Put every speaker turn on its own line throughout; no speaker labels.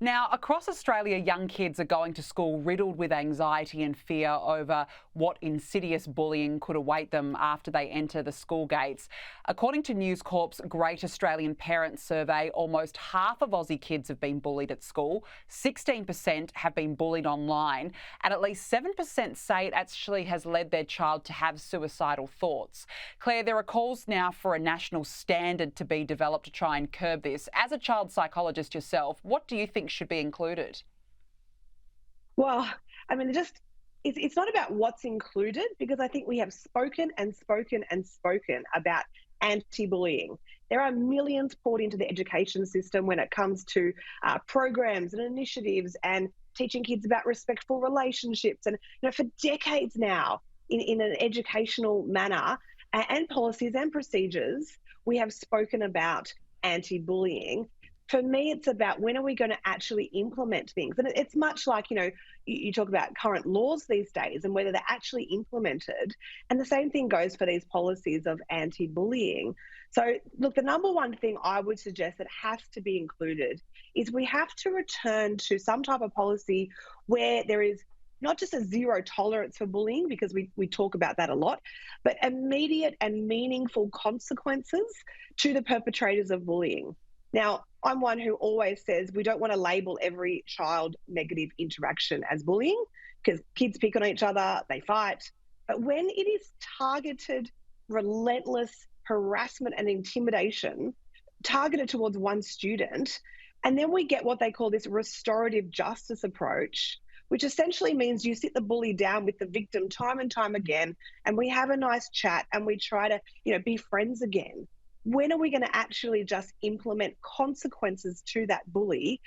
Now, across Australia, young kids are going to school riddled with anxiety and fear over what insidious bullying could await them after they enter the school gates. According to News Corp's Great Australian Parents Survey, almost half of Aussie kids have been bullied at school, 16% have been bullied online, and at least 7% say it actually has led their child to have suicidal thoughts. Claire, there are calls now for a national standard to be developed to try and curb this. As a child psychologist yourself, what do you think should be included?
Well, I mean, it's not about what's included, because I think we have spoken and spoken and spoken about anti-bullying. There are millions poured into the education system when it comes to programs and initiatives and teaching kids about respectful relationships. And for decades now, in an educational manner and policies and procedures, we have spoken about anti-bullying. For me, it's about when are we going to actually implement things? And it's much like, you talk about current laws these days and whether they're actually implemented. And the same thing goes for these policies of anti-bullying. So, look, the number one thing I would suggest that has to be included is we have to return to some type of policy where there is not just a zero tolerance for bullying, because we talk about that a lot, but immediate and meaningful consequences to the perpetrators of bullying. Now, I'm one who always says we don't want to label every child negative interaction as bullying, because kids pick on each other, they fight. But when it is targeted, relentless harassment and intimidation targeted towards one student, and then we get what they call this restorative justice approach, which essentially means you sit the bully down with the victim time and time again, and we have a nice chat and we try to, be friends again. When are we going to actually just implement consequences to that bully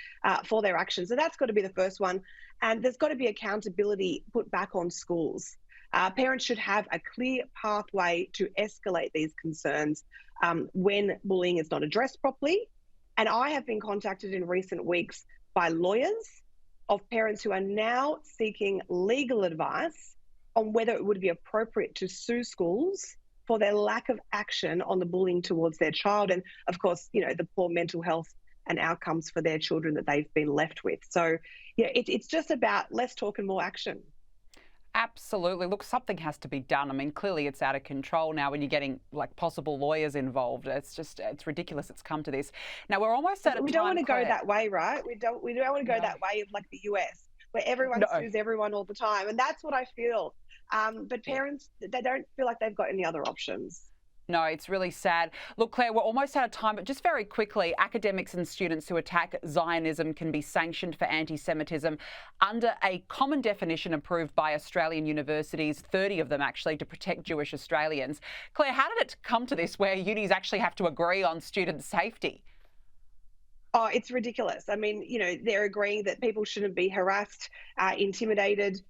for their actions? So that's got to be the first one. And there's got to be accountability put back on schools. Parents should have a clear pathway to escalate these concerns when bullying is not addressed properly. And I have been contacted in recent weeks by lawyers of parents who are now seeking legal advice on whether it would be appropriate to sue schools for their lack of action on the bullying towards their child. And of course, the poor mental health and outcomes for their children that they've been left with. So it's just about less talk and more action.
Absolutely. Look, something has to be done. I mean, clearly it's out of control now when you're getting possible lawyers involved. It's ridiculous it's come to this. Now, we're almost out of time.
We don't want to
Claire.
go that way, right? We don't want to go that way of like the US, where everyone sues everyone all the time. And that's what I feel. But parents, they don't feel like they've got any other options.
No, it's really sad. Look, Claire, we're almost out of time, but just very quickly, academics and students who attack Zionism can be sanctioned for anti-Semitism under a common definition approved by Australian universities, 30 of them actually, to protect Jewish Australians. Claire, how did it come to this where unis actually have to agree on student safety?
Oh, it's ridiculous. I mean, they're agreeing that people shouldn't be harassed, intimidated,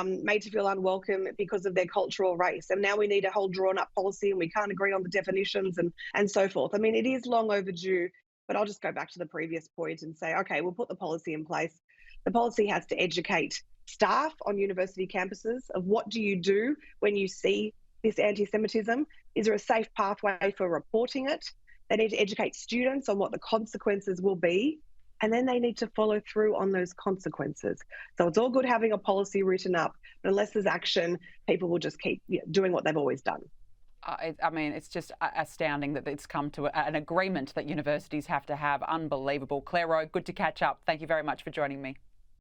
made to feel unwelcome because of their cultural race. And now we need a whole drawn up policy and we can't agree on the definitions and so forth. I mean, it is long overdue, but I'll just go back to the previous point and say, okay, we'll put the policy in place. The policy has to educate staff on university campuses of what do you do when you see this anti-Semitism? Is there a safe pathway for reporting it? They need to educate students on what the consequences will be, and then they need to follow through on those consequences. So it's all good having a policy written up, but unless there's action, people will just keep doing what they've always done.
I mean, it's just astounding that it's come to an agreement that universities have to have. Unbelievable. Clare Rowe, good to catch up. Thank you very much for joining me.